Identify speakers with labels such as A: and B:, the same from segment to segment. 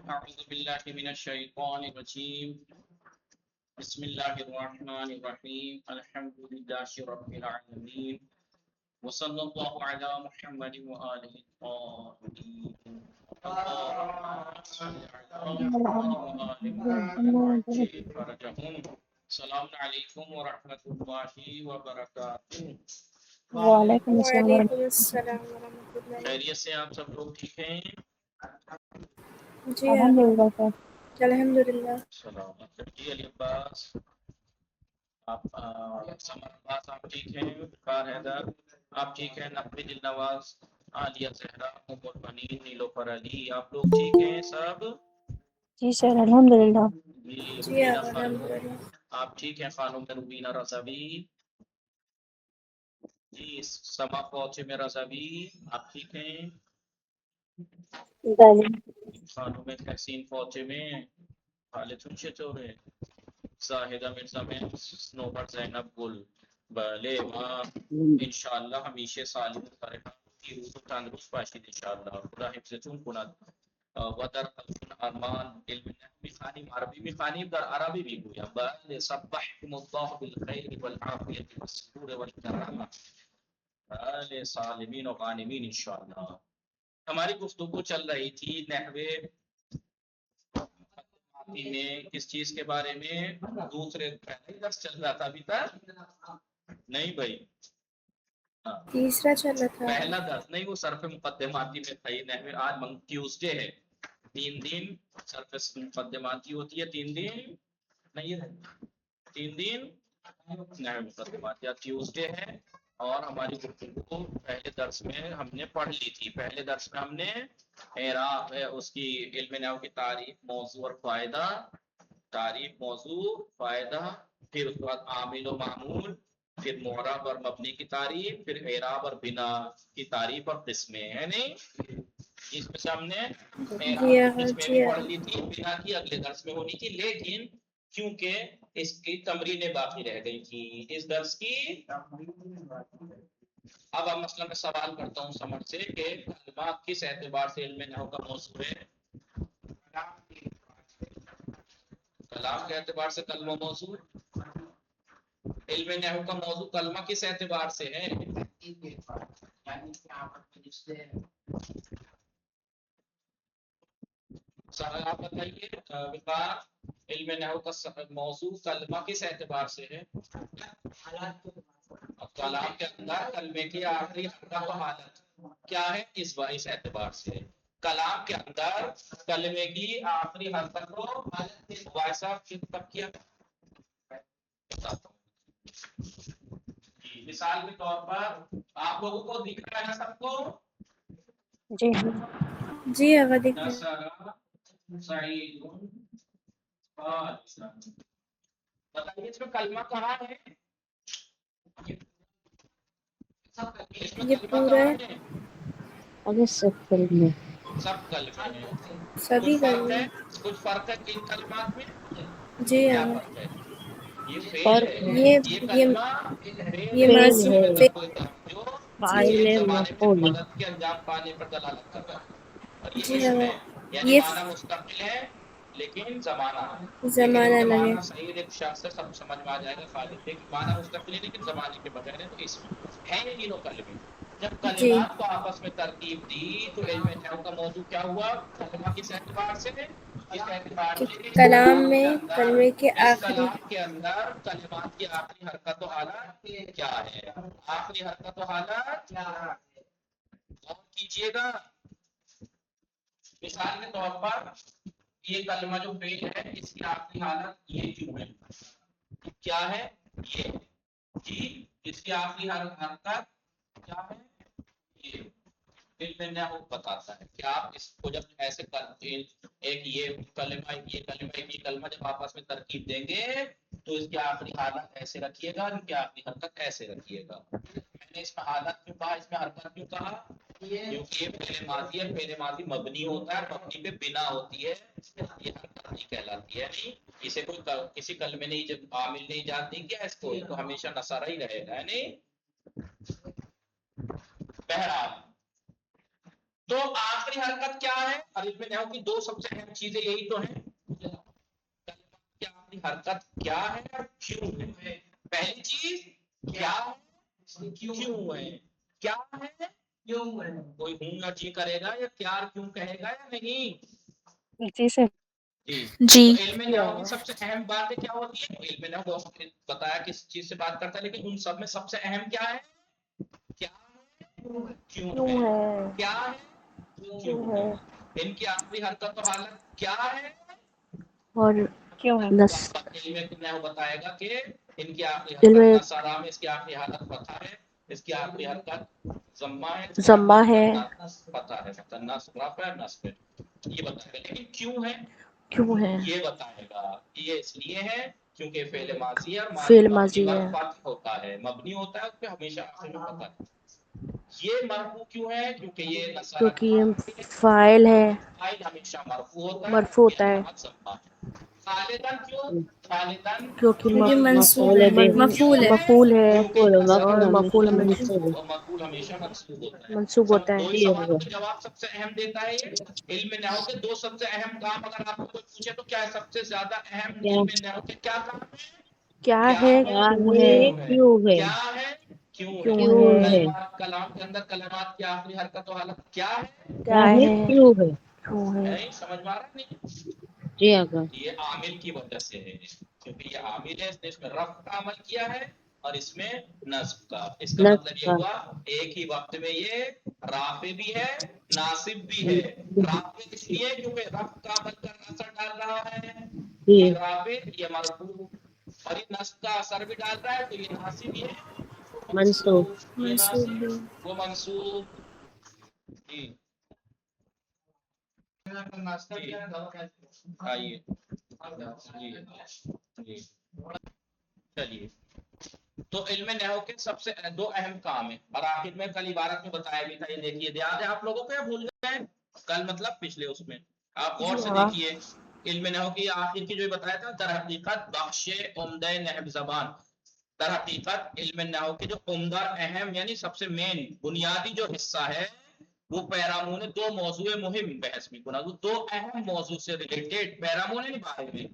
A: أعوذ بالله من الشيطان الرجيم بسم الله الرحمن الرحيم الحمد لله رب العالمين وصلى الله على محمد وآله الطاهرين اللهم صل على محمد وآل محمد وعجل فرجهم. السلام عليكم ورحمة الله وبركاته.
B: وعلیکم السلام
C: وعلیکم السلام ورحمۃ اللہ.
A: خیریت سے آپ سب لوگ ٹھیک ہیں؟
C: جی
B: الحمدللہ سر.
C: الحمدللہ.
A: سلامت. جی علی عباس آپ سمر عباس آپ ٹھیک ہیں؟ بخار حیدر آپ ٹھیک ہیں؟ نقوی دل نواز عالیہ زہرا ام البنین نیلوفر علی آپ لوگ ٹھیک ہیں سب؟
B: جی سر الحمدللہ.
A: جی
C: جی
A: روبینہ
C: آپ
A: خانم
C: الحمدللہ.
A: آپ ٹھیک ہیں؟ خانم روبینہ رضوی جی سما فوج میں رضوی آپ ٹھیک ہیں؟ خانم تحسین فوج میں خالد چورے زاہدہ مرزا میں سنوبر زینب گل بلے ماں انشاءاللہ ہمیشہ سالم فرحان کی روح تندرست باشید انشاءاللہ خدا حفظتون کند ودر قلبن ارمان علم نحوی خانیم عربی میں خانیم در عربی بھی گویا بل سبحکم اللہ بالخیر والعافیت والسرور والکرامہ آل سالمین و غانمین انشاءاللہ. ہماری گفتگو چل رہی تھی نحوے میں کس چیز کے بارے میں؟ دوسرے پہلے درس چل رہا تھا ابھی تک نہیں بھائی
C: تیسرا چل رہا تھا.
A: پہلا درس نہیں وہ صرف مقدماتی میں تھا. یہ آج ٹیوزڈے ہے 3 دن صرف مقدماتی ہوتی ہے 3 دن نہیں ہے 3 دن نحوے مقدماتی ٹیوزڈے ہے. اور ہماری گفتگو پہلے درس میں ہم نے پڑھ لی تھی. پہلے درس میں ہم نے اعراب اس کی علم نحو کی تعریف موضوع اور فائدہ تعریف موضوع فائدہ پھر اس کے بعد عامل و معمول پھر معرب اور مبنی کی تعریف پھر اعراب اور بنا کی تعریف اور قسمیں ہے نہیں. اس میں سے ہم نے اعراب کی قسمیں بھی پڑھ لی تھی. بنا کی اگلے درس میں ہونی تھی لیکن کیونکہ اس کی تمرینیں باقی رہ گئی تھی اس درس کی. اب مثلا میں سوال کرتا ہوں سمجھ سے کہ کلمات کس اعتبار سے علم نحو کا موضوع ہے؟ کلام کے اعتبار سے کلمہ موضوع علم نحو کا موضوع کلمہ کس اعتبار سے ہے؟ آپ بتائیے وقار علم نحو کا موضوع کلمہ کس اعتبار سے ہے؟ کلام کے اندر کلمے کی آخری حرکت و حالت کیا ہے اس اعتبار سے کلام کے اندر کلمے کی آخری حرکت کو ویسا کب کیا مثال کے طور پر آپ لوگوں کو دکھ رہا ہے نا سب کو؟
B: جی
C: جی آقا دکھ رہا ہے.
A: سعید بتائیے اس میں کلمہ کہاں ہے؟
C: یہ پورا ہے.
B: ابھی سب کلمے
A: سب کلمے ہیں.
C: سبھی کلمے.
A: کچھ فرق ہے ان کلمات میں؟
C: جی
A: کیا
C: آقا.
A: فرق ہے؟ یہ فعل
B: فرق
A: ہے یہ کلمہ
C: یہ
B: فعل
C: ماضی
B: ہے
A: کوئی کام جو
C: جی
A: ایک
B: فاعل
A: زمانے میں
B: مفعول.
A: مدد کے انجام پانے پر دلالت کر رہا ہے اور یہ
C: جی
A: اسم
C: آقا.
A: ہے یعنی
C: یہ
A: معنی مستقل ہے لیکن زمانہ
C: زمانہ
A: لیکن
C: لگے.
A: معنی صحیح ایک شخص سے سب سمجھ میں آ جائے گا خالد لیکن معنی مستقل ہے لیکن زمانے کے بغیر ہے تو اسم ہے یہ تینوں کلمے. جب
C: جی
A: کلمات کو آپس میں ترکیب دی تو علم نحو کا موضوع کیا ہوا؟ کلمہ کس اعتبار سے ہے؟ اس اعتبار
C: کہ
A: سے کہ اس
C: کلام
A: کلام
C: میں
A: کے اندر
C: کلمے کے
A: اس
C: آخری
A: کلام کے اندر کلمات کی آخری حرکت و حالت کیا ہے؟ آخری حرکت و حالت غور کیجیے گا. مثال کے طور پر یہ کلمہ جو فعل ہے اس کی آخری حالت یہ کیوں ہے؟ کیا ہے یہ جی اس کی آخری حرکت کیا ہے یہ علم نحو بتاتا ہے کہ آپ اس کو جب ایسے ایک یہ کلمہ جب آپس میں ترکیب دیں گے تو اس کی آخری حالت ایسے رکھیے گا ان کی آخری حرکت ایسے رکھیے گا. میں نے اس میں حالت کیوں کہا اس میں حرکت کیوں کہا کیونکہ یہ فعل ماضی ہے. فعل ماضی مبنی ہوتا ہے مبنی پہ بنا ہوتی ہے یہ حرکت نہیں کہلاتی ہے. نہیں اسے کوئی کسی کلمے نہیں جب عامل نہیں جانتی کیا اس کو تو ہمیشہ نصارہ ہی رہے گا. نہیں بہرحال تو آخری حرکت کیا ہے؟ الف نحو کی دو سب سے اہم چیزیں یہی تو ہیں کہ آخری حرکت کیا ہے اور کیوں ہے. پہلی چیز کیا ہے، کیوں ہے. کیا ہے، کیوں ہے. کوئی ہوں یا جی کرے گا یا کیا اور کیوں کہے گا یا نہیں؟
B: جی سر.
A: جی
C: جی
A: تو علم نحو کی سب سے اہم باتیں کیا ہوتی ہے؟ علم نحو بہت بتایا کس چیز سے بات کرتا ہے، لیکن ان سب میں سب سے اہم کیا ہے؟ کیا ہے، کیوں
B: کیوں
A: ہے.
B: ہے،
A: کیا ہے،
B: کیوں
A: کیوں
B: ہے
A: ہے. ان کی آخری حرکت اور حالت کیا ہے
B: اور کیوں ہے.
A: تو علم نحو بتائے گا کہ ان کی آخری حرکت نصارہ میں اس کی آخری حالت فتح ہے، اس کی آخری حرکت ضمہ ہے، اس کی
B: ضمہ
A: آخری
B: ہے.
A: حرکت فتح ہے، فتح نصب رفع ہے نصب ہے. یہ بتائے گا. لیکن کیوں ہے
B: کیوں ہے
A: یہ بتائے گا. یہ اس لیے ہے کیونکہ فعل ماضی ہے اور ماضی
B: فعل
A: مبنی
B: ماضی
A: پر
B: ہے.
A: فتح ہوتا ہے، مبنی ہوتا ہے اس پہ ہمیشہ آخر میں فتح ہے. یہ مرفوع کیوں ہے؟ کیونکہ یہ نصارہ
B: کیونکہ یہ فاعل ہے،
A: فاعل ہمیشہ مرفوع ہوتا ہے،
B: مرفوع
A: رفع کی
B: ہوتا ہے.
A: علامت ضمہ ہے. خالدن کیوں؟ خالدن
B: کیونکہ
C: کیونکہ منصوب ہے،
A: کیوں؟
C: مفعول ہے.
B: مفعول ہے
A: کیونکہ
B: اور مفعول
A: مقبول ہمیشہ منصوب ہوتا ہے.
B: منصوب ہوتا
A: دو
B: ہے.
A: ہی سوالوں کے جواب سب سے اہم دیتا ہے یہ علم نحو کے دو سب سے اہم کام. اگر آپ کو کوئی پوچھے تو کیا ہے سب سے زیادہ اہم علم نحو کے کیا کام ہے؟
B: کیا
A: کیا
B: ہے،
A: ہے،
B: کیوں ہے،
A: کیوں ہے. کیا ہے، کیوں ہے.
B: کیوں ہے.
A: کلمات کلام کے اندر کلمات کی آخری حرکت و حالت کیا ہے،
B: کیا ہے، کیوں ہے.
A: نہیں سمجھ میں آ رہا نہیں.
D: جی آقا.
A: یہ عامل کی وجہ سے ہے، کیونکہ یہ عامل ہے، اس نے رفع کا عمل کیا ہے اور اس میں نصب کا. اس کا مطلب یہ ہوا ایک ہی وقت میں یہ رافع بھی ہے ناصب بھی ہے. رافع اس لیے کیونکہ رفع کا عمل کا اثر ڈال رہا ہے، یہ رافع یہ مرفوع، اور یہ نصب کا اثر بھی ڈال رہا ہے تو یہ ناصب یہ
D: منصوب.
A: یہ
C: منصوب
A: ناصب
C: بھی.
A: وہ منصوب. جی آئیے جی چلیے. تو علم نحو کے سب سے دو اہم کام ہیں اور آخر میں کل عبارت میں بتایا بھی تھا. یہ دیکھیے یاد ہے آپ لوگوں کو یا بھول گئے؟ کل مطلب پچھلے اس میں آپ غور سے دیکھیے. علم نحو کی آخر کی جو بتایا تھا در حقیقت بخش عمدہ نحو زبان. در حقیقت علم نحو کے جو عمدہ اہم یعنی سب سے مین بنیادی جو حصہ ہے وہ پیرامون دو موضوع مہم بحث میں گنا. دو اہم موضوع سے ریلیٹڈ پیرامون نہیں بارے میں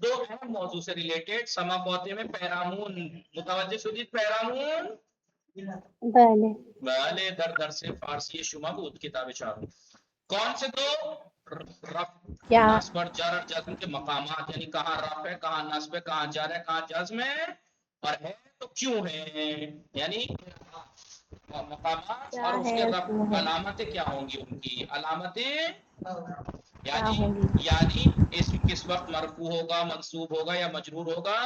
A: دو اہم موضوع سے ریلیٹڈ سما پوتے میں پیرامون متوجہ شدید پیرامون
B: بله.
A: بلے در سے فارسی شما بود کتاب چاروں. کون سے دو؟
B: کیا
A: نصب اور جر اور جزم کے مقامات، یعنی کہاں رفع ہے کہاں نصب ہے کہاں جر ہے کہاں جزم ہے اور ہے تو کیوں ہے. یعنی مقامات
B: کیا
A: اور اس
B: ہے
A: کے
B: کیوں
A: رب
B: ہے
A: علامتیں کیا ہوں گی، ان کی علامتیں
B: کیا ہوں گی.
A: یعنی اسم کس وقت مرفوع ہوگا منصوب ہوگا یا مجرور ہوگا،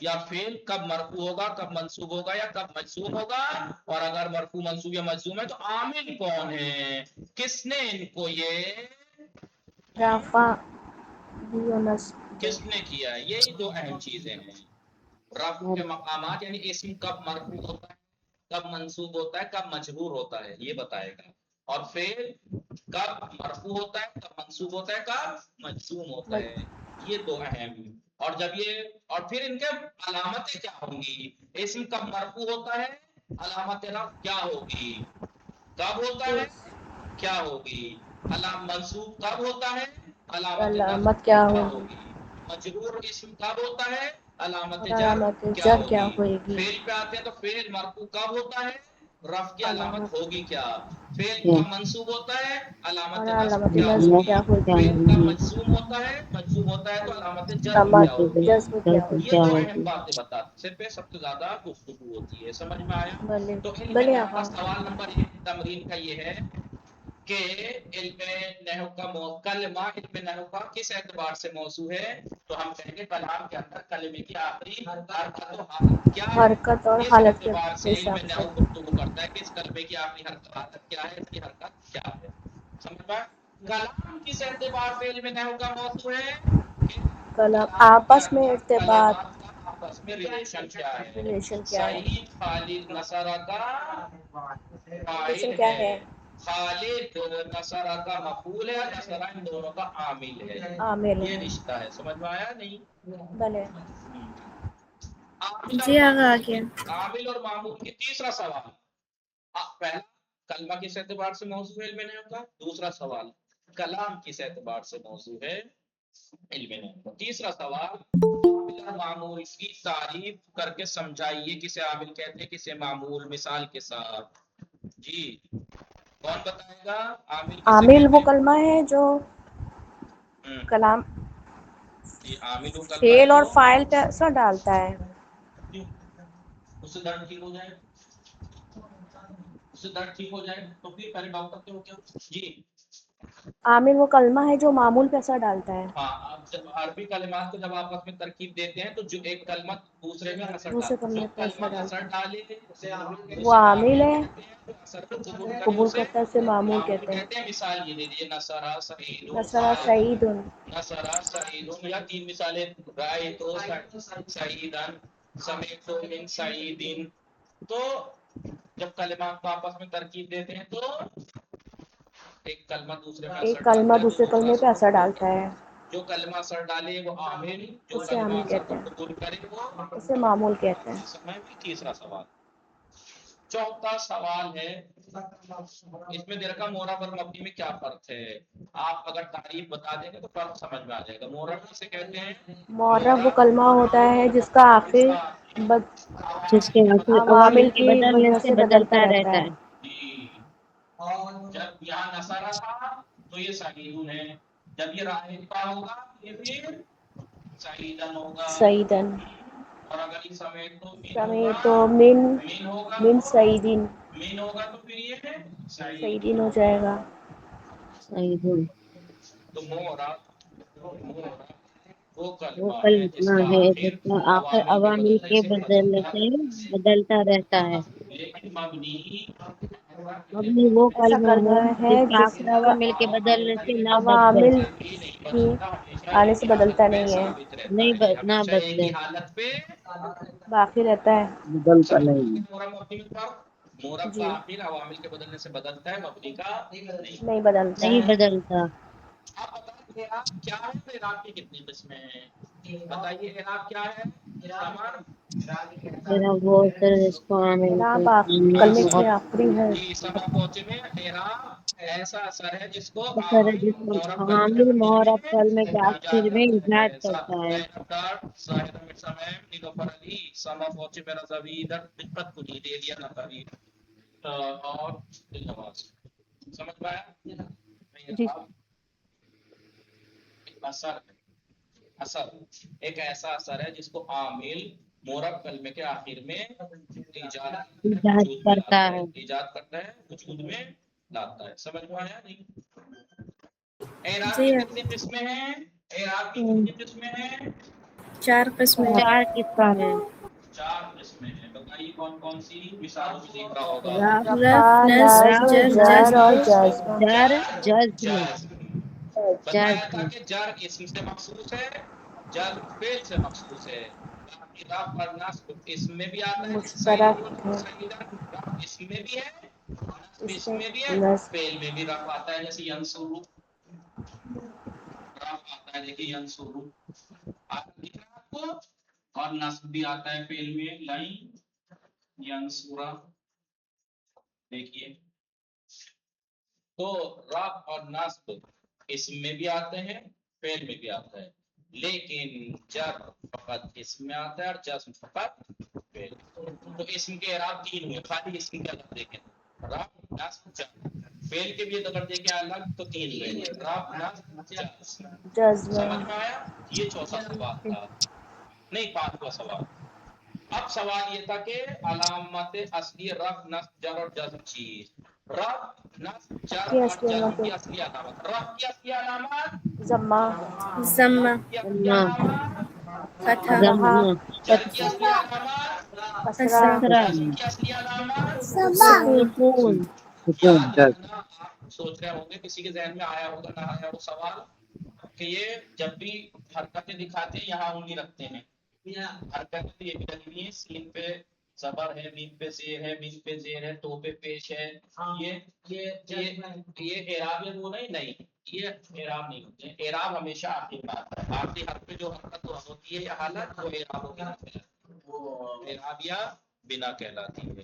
A: یا فعل کب مرفوع ہوگا کب منصوب ہوگا یا کب مجزوم ہوگا، اور اگر مرفوع منصوب یا مجزوم ہے تو عامل کون ہے، کس نے ان کو یہ
B: رفع بھی و نصب بھی.
A: کس نے کیا. یہی دو اہم چیزیں ہیں. رفع کے مقامات یعنی اسم کب مرفوع ہوتا ہے کب منصوب ہوتا ہے کب مجرور ہوتا ہے یہ بتائے گا، اور فعل کب مرفوع ہوتا ہے کب منصوب ہوتا ہے کب مجزوم ہوتا ہے. یہ دو اہم. اور جب یہ اور پھر ان کے علامتیں کیا ہوں گی. اسم کب مرفوع ہوتا ہے علامت رفع کیا ہوگی، کب ہوتا ہے کیا ہوگی. منصوب کب ہوتا ہے علامت
B: علامت
A: نصب
B: کیا
A: کیا
B: ہوگی
A: ہوگی. مجرور اسم کب ہوتا ہے علامت
B: اور
A: جر
B: علامت
A: کیا
B: جر
A: ہوگی.
B: ہوئے گی.
A: فعل پہ آتے ہیں تو فعل مرفوع کب ہوتا ہے رفع کی علامت
B: علامت
A: ہوگی کیا. فعل کب منصوب ہوتا ہے علامت
B: اور
A: نصب
B: علامت
A: کیا
B: نصب
A: ہوگی.
B: کیا ہوگی.
A: فعل کب مجزوم ہوتا ہے مجزوم ہوتا ہے تو علامت جزم کیا
B: علامت
A: ہوگی.
B: جزم کیا ہوگی.
A: یہ دو اہم باتیں بتاتے پہ سب سے زیادہ گفتگو ہوتی ہے. سمجھ میں آیا؟
B: بلے
A: تو علم
B: بلے
A: نحو کا
B: آقا.
A: سوال نمبر 1 تمرین کا یہ ہے کہ علم نحو کا کلمہ علم نحو کا کس اعتبار سے موضوع ہے. تو ہم کہیں گے کلام کے اندر کلمے کی آخری حرکت و حالت کیا ہے.
B: حرکت اور
A: اس
B: حالت کے
A: اعتبار سے علم
B: حساب سے.
A: نحو گفتگو کرتا ہے کہ اس کلمے کی آخری حالت کیا ہے، اس کی حرکت کیا ہے. سمجھ میں کلام کس اعتبار سے علم نحو کا موضوع ہے کہ
B: کلام
A: کلام کے
B: آپس میں
A: اندر
B: ارتباط
A: کلمات کا آپس میں ریلیشن کیا ہے.
B: ریلیشن کیا ہے.
A: صحیح خالد نصارہ کا
B: ریلیشن
A: فاعل
B: کیا
A: ہے،
B: ہے.
A: خالد نصارہ کا مفعول ہے، نصارہ ان دونوں کا عامل ہے.
B: عامل
A: یہ
B: ہے.
A: رشتہ ہے. سمجھ میں آیا نہیں؟
B: بلے.
A: عامل اور
C: جی آگے
A: معمول
C: آگے.
A: عامل اور معمول کی تیسرا سوال. پہلا کلمہ کس اعتبار سے موضوع ہے علم نحو کا؟ دوسرا سوال کلام کس اعتبار سے موضوع ہے علم نحو کا؟ تیسرا سوال عامل اور معمول کی تعریف کر کے سمجھائیے کسے عامل کہتے ہیں کسے معمول، مثال کے ساتھ. جی کون بتائے گا عامل کسے
B: عامل
A: کہتے
B: وہ
A: ہیں؟
B: کلمہ ہے جو کلام
A: جی عامل وہ کلمہ ہے
B: فعل
A: جو
B: اور فاعل پہ اثر ڈالتا ہے.
A: اس سے درد ٹھیک ہو جائے، اس سے درد ٹھیک ہو جائے تو پھر پہلے ڈاکٹر کے ہو کیا. جی
B: عامل وہ کلمہ ہے جو معمول پہ اثر ڈالتا ہے.
A: ہاں اب جب عربی کلمات کو جب آپس میں ترکیب دیتے ہیں تو جو ایک کلمہ دوسرے میں اثر
B: دوسرے
A: ڈالتا ہے، جو
B: کلمے پہ
A: کلمہ
B: اثر ڈالتا
A: اثر
B: ہے
A: ڈالے اسے عامل
B: وہ عامل ہے،
A: کہتے ہیں، جو اثر کو قبول کرے
B: قبول
A: اسے
B: کرتا ہے اسے معمول
A: معمول
B: کہتے ہیں.
A: کہتے ہیں. مثال یہ دیجیے نصرہ سعید
B: نصرہ سعید،
A: نصرہ سعید یا تین مثالیں رأیت سعیدن سمعت من سعید. تو جب کلمات کو آپس میں ترکیب دیتے ہیں تو ایک کلمہ دوسرے میں اثر
B: ایک کلمہ
A: ڈالتا ہے تو
B: دوسرے
A: دوسرا
B: کلمے پہ اثر ڈالتا ہے،
A: جو کلمہ اثر ڈالے وہ عامل، جو
B: اسے
A: کلمہ
B: عامل
A: اثر
B: کہتے
A: کو
B: ہیں،
A: قبول کرے وہ
B: اسے معمول کہتے ہیں.
A: سمجھ میں. تیسرا سوال. چوتھا سوال ہے اس میں دے رکھا مورب اور مبنی میں کیا فرق ہے. آپ اگر تعریف بتا دیں گے تو فرق سمجھ میں آ جائے گا. مورب سے کہتے ہیں
B: معرب وہ کلمہ ہوتا ہے جس کا آخر
D: جس کے
B: عوامل
D: عوامل کے
B: کی
D: بدلنے
B: وجہ
D: سے
B: سے بدلتا رہتا ہے.
A: جی جب یہاں نصارہ تھا تو یہ سعیدون ہے، جب یہ راہب ہوگا یہ پھر سعیدن ہوگا،
B: سعیدن،
A: اور اگر یہ سمیت تو مین
B: سمے
A: ہوگا،
B: تو
A: مین ہوگا
B: من
A: تو
B: سعیدین،
A: مین ہوگا تو پھر یہ ہے
B: سعیدین
A: سعیدون
B: ہو
A: ہوگا.
B: جائے گا.
D: صحیح.
A: تو مورب وہ
D: وہ
A: کلمہ ہے جس
D: کلمہ
A: کا
D: ہے
A: آخر
D: جس کا آخر عوامل
A: بدلنے
D: کے
A: سے
D: بدلنے سے بدلتا رہتا ہے.
A: لیکن مبنی
D: مبنی وہ
B: ایسا
D: کلمہ
B: کلمہ ہے
D: جس کا
B: جس
D: آخر
B: کا
D: عوامل کے بدلنے سے نہ بدلے،
B: عوامل کی آنے سے بدلتا نہیں ہے،
D: نہ
A: ہمیشہ ایک
D: بدلے،
A: ہی حالت پہ
B: باقی رہتا ہے.
D: بدلتا
A: سمجھ
D: نہیں.
A: میں مورب مبنی میں فرق. مورب کا
B: جی
A: آخر عوامل کے بدلنے سے بدلتا ہے، مبنی کا نہیں.
B: نہیں بدلتا
D: نہیں
B: ہے.
D: بدلتا.
A: آپ بتائیے اعراب کیا ہے؟ اعراب کی کتنی قسمیں ہیں؟ بتائیے اعراب کیا ہے؟ سمر
D: میرا وہ سر اس کو عامل
B: اعراب کلمے
D: کو
B: کے آخری ہے.
A: جی سما پہنچے میں اعراب ایسا اثر ہے جس کو
D: اثر ہے
A: عامل
D: جس کو
A: مورب کلمے کے
D: عامل
A: آخر میں
D: معرب کلمے کے
A: ایجاد
D: آخر میں
A: کرتا ہے.
D: ایجاد کرتا ہے.
A: زینب ڈاٹ ظاہر میں سمیم نیلوفر علی سما پہنچے میرا زویدر دقت کو نہیں دے دیا نہ تاریخ اور دل نواز. سمجھ پایا؟
B: جی
A: اثر ہے. اثر ایک ایسا اثر ہے جس کو عامل مورب کلمے کے آخر میں ایجاد
D: ایجاد
A: وجود میں
D: کرتا
A: لاتا ہے،
D: ہے.
A: ایجاد کرتا ہے وجود میں لاتا ہے. سمجھ میں آیا نہیں؟ اعراب
C: جی
A: کی کتنی قسمیں ہیں؟ اعراب کی کتنی قسمیں ہیں؟
C: 4 قسمیں.
D: 4 قسم ہے.
A: 4 قسمیں ہیں. بتائیے کون کون سی؟ مثالوں میں دیکھ رہا ہوگا.
D: رفع،
C: رفع، نصب،
B: نصب،
C: جر،
B: جر
C: جزم.
B: اور جزم.
D: جر، جزم.
A: جزم بتایا تھا
D: جزم
A: کہ جر اسم سے مخصوص ہے، جزم فعل سے مخصوص ہے. باقی رفع اور نصب اسم میں بھی آتا ہے جیسے
B: مشترک
A: سعیدون
B: ہے
A: سعیدن، رفع اسم میں بھی ہے، نصب
B: اس
A: اسم میں بھی ہے،
B: نصب
A: فعل میں بھی رفع آتا ہے جیسے ینصرو رفع آتا ہے. دیکھیے ینصرو دکھ رہا ہے آپ کو، اور نصب بھی آتا ہے فعل میں لائن ینصرا. دیکھیے تو رفع اور نصب اسم میں بھی آتے ہیں، فعل میں بھی آتا ہے، لیکن جر فقط اسم میں آتا ہے اور جزم فقط فعل. تو اسم کے اعراب 3 ہوئے، خالی اسم کے الگ دیکھیں رفع نصب جر. فعل کے بھی اگر دیکھیں الگ تو 3 ہوئے رفع نصب جزم. سمجھ
B: جزم.
A: میں آیا؟ یہ چوتھا سوال تھا. نہیں 5واں سوال. اب سوال یہ تھا کہ علامت اصلی رفع نصب جر اور جزم چیز. رفع نصب جر
B: کی
A: اور
B: اصلی
A: جزم
B: علامت
A: کی اصلی علامت. رفع کی اصلی علامت،
B: ضمہ،
C: ضمہ،
A: نصب کی اصلی
D: ضمہ،
A: علامت،
C: فتحہ،
B: فتحہ،
A: جر کی اصلی علامت،
B: کسرہ،
C: کسرہ،
D: کسرہ،
A: جزم کی اصلی علامت.
B: سکون.
D: سکون.
A: یاد رکھنا آپ سوچ رہے ہوں گے کسی کے ذہن میں آیا ہوگا نہ آیا وہ سوال کہ یہ جب بھی حرکتیں دکھاتے ہیں یہاں انگلی رکھتے ہیں. حرکت یہ بھی لگنی ہے، سین پہ زبر ہے، میم پہ زیر ہے، میم پہ زیر ہے، تو پہ پیش ہے. یہ اعراب وہ نہیں، یہ اعراب نہیں ہوتے ہیں. اعراب ہمیشہ آخر میں آتا ہے. آخری حرف پہ جو حرکت ہوتی ہے یا حالت وہ اعراب ہوتی ہے، وہ اعراب یا بنا کہلاتی ہے.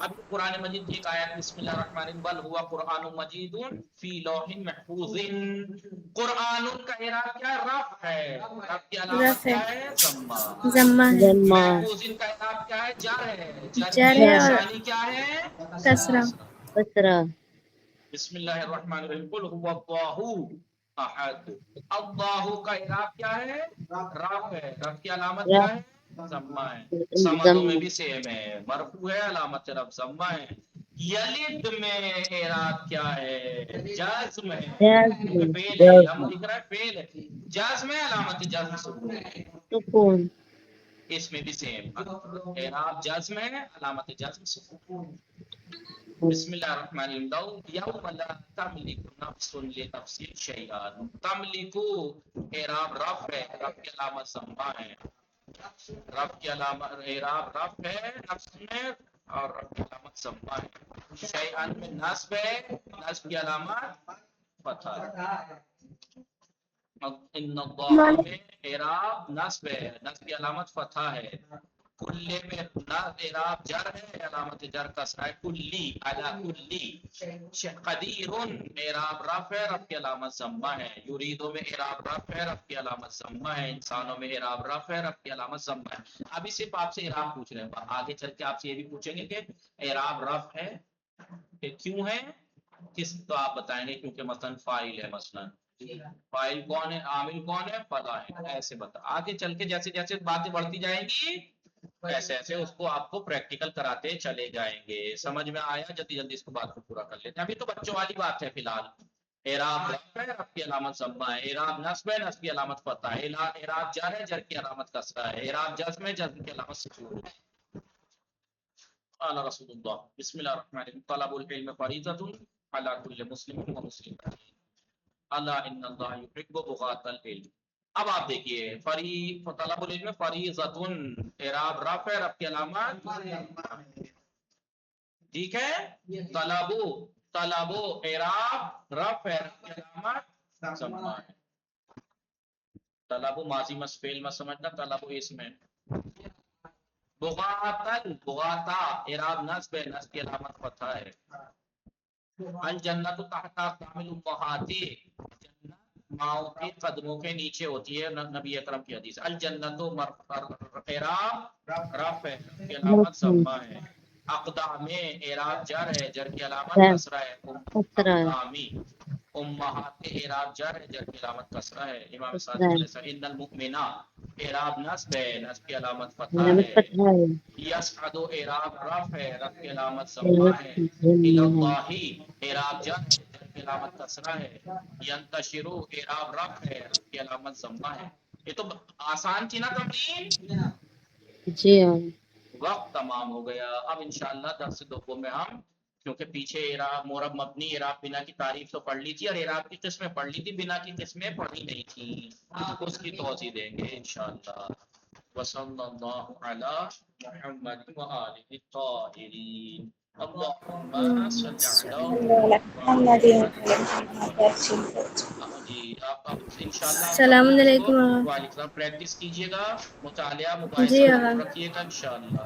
A: اب قرآن مجید کی ایک آیت بسم اللہ الرحمن الرحیم بل ہوا قرآن مجید فی لوح محفوظ. قرآن کا اعراب کیا ہے؟ رفع ہے. رفع کی علامت
C: رفع
A: کیا ہے؟ ضمہ.
C: ضمہ ہے.
D: ضمہ
A: محفوظ کا اعراب کیا ہے؟ جر ہے. جر
C: جر
A: کی
C: ہے اور
A: نشانی کیا ہے؟
C: کسرہ.
D: کسرہ
A: بسم اللہ الرحمن الرحیم قل هو اللہ احد. اللہ کا اعراب کیا ہے؟ رفع ہے. رفع کی علامت کیا ہے؟ ضمہ ہے. سمدوں میں
D: ضمہ
A: بھی سیم ہے. مرفوع ہے علامت رفع ضمہ ہے. یلد میں اعراب کیا ہے؟ جزم ہے.
D: جزم
A: فعل ہے. ہم
D: جزم
A: لکھ رہے ہیں فعل ہے. جزم ہے علامت جزم سکون ہے.
D: سکون
A: اس میں بھی سیم اعراب جزم ہے علامت جزم سکون. بسم اللہ الرحمن الرحیم یوم لا تملک نفس لنفس شیئا. تملک اعراب رفع ہے. رفع کی علامت ضمہ ہے. رفع کی علامت اعراب رفع ہے نفس میں اور رفع کی علامت ضمہ ہے. شیئا میں نصب ہے. نصب کی علامت فتح ہے. ان اللہ میں اعراب نصب ہے. نصب کی علامت فتح ہے. کلے میں اعراب جر ہے. علامت جر کسرہ ہے. کلی علی کلی. قدیر اعراب رفع ہے. رفع کی علامت ضمہ ہے. یریدو میں اعراب رفع ہے. رفع کی علامت ضمہ ہے. انسانوں میں اعراب رفع ہے. رفع کی علامت ضمہ ہے. ابھی صرف آپ سے اعراب پوچھ رہے ہیں. آگے چل کے آپ سے یہ بھی پوچھیں گے کہ اعراب رفع ہے کہ کیوں ہے کس تو آپ بتائیں گے کیونکہ مثلا فاعل ہے. مثلا فاعل کون ہے؟ عامل کون ہے؟ فلاں ہے. ایسے بتا. آگے چل کے جیسے جیسے باتیں بڑھتی جائیں گی ایسے ایسے اس کو آپ کو پریکٹیکل کراتے چلے جائیں گے. سمجھ میں آیا؟ جلدی جلدی اس کو بات کو پورا کر لیتے ہیں. ابھی تو بچوں والی بات ہے فی الحال. اعراب رفع ہے. رفع کی علامت ضمہ ہے. اعراب نصب ہے. نصب کی علامت فتح ہے. اعراب جر ہے. جر کی علامت کسرہ ہے. اعراب جزم ہے. جزم کی علامت سکون ہے. قال رسول اللہ بسم اللہ الرحمن الرحیم طلب العلم فریضۃ علی کل مسلم و مسلمۃ الا ان اللہ یحب بغاة العلم. اب آپ دیکھیے طلب العلم فریضۃ اعراب رفع ہے. رفع کی علامت ٹھیک ہے. طلبو اعراب رفع ہے. رفع کی علامت ضمہ ہے. طلبو ماضی مس فعل میں سمجھنا. طلبو اس میں بغاتا اعراب نصب ہے. نصب کی علامت فتح ہے. الجنت تحت اقدام الامہات. جنت ماؤں کے قدموں کے نیچے ہوتی ہے. نبی اکرم کی حدیث. الجنت اعراب رفع ہے. رفع کی علامت ضمہ ہے. اقدام اعراب جر ہے. جر کی علامت کسرہ ہے.
D: کسرہ
A: اقدامی امہات اعراب جر ہے. جر کی علامت کسرہ ہے. امام صادق
D: کسرہ
A: علیہ السلام ان المؤمنہ اعراب نصب ہے. نصب کی علامت فتح
D: علامت
A: ہے.
D: فتح ہے.
A: یسعد اعراب رفع ہے. رفع کی علامت ضمہ
D: علامت
A: ہے.
D: ضمہ ہے.
A: اللہ اعراب جر ہے. جر کی علامت کسرہ ہے. ینتشر اعراب رفع ہے. رفع کی علامت ضمہ ہے. یہ تو آسان تھی نا تمرین.
D: جی ہاں
A: وقت تمام ہو گیا. اب انشاءاللہ درس دوم میں ہم کیونکہ پیچھے اعراب مورب مبنی اعراب بنا کی تعریف تو پڑھ لی تھی اور اعراب کی قسمیں پڑھ لی تھی. بنا کی قسمیں پڑھی نہیں تھی. اس کی توضیح دیں گے انشاءاللہ. وصلی اللہ علی محمد وآلہ الطاہرین. اللہم صل علی محمد. جی آپ انشاءاللہ آپ
C: السلام
A: اپنی اس کو
C: علیکم.
A: وعلیکم السلام پریکٹس کیجیے گا. مطالعہ
C: جی
A: مباحثہ
C: آغا.
A: ضرور رکھیے گا انشاءاللہ.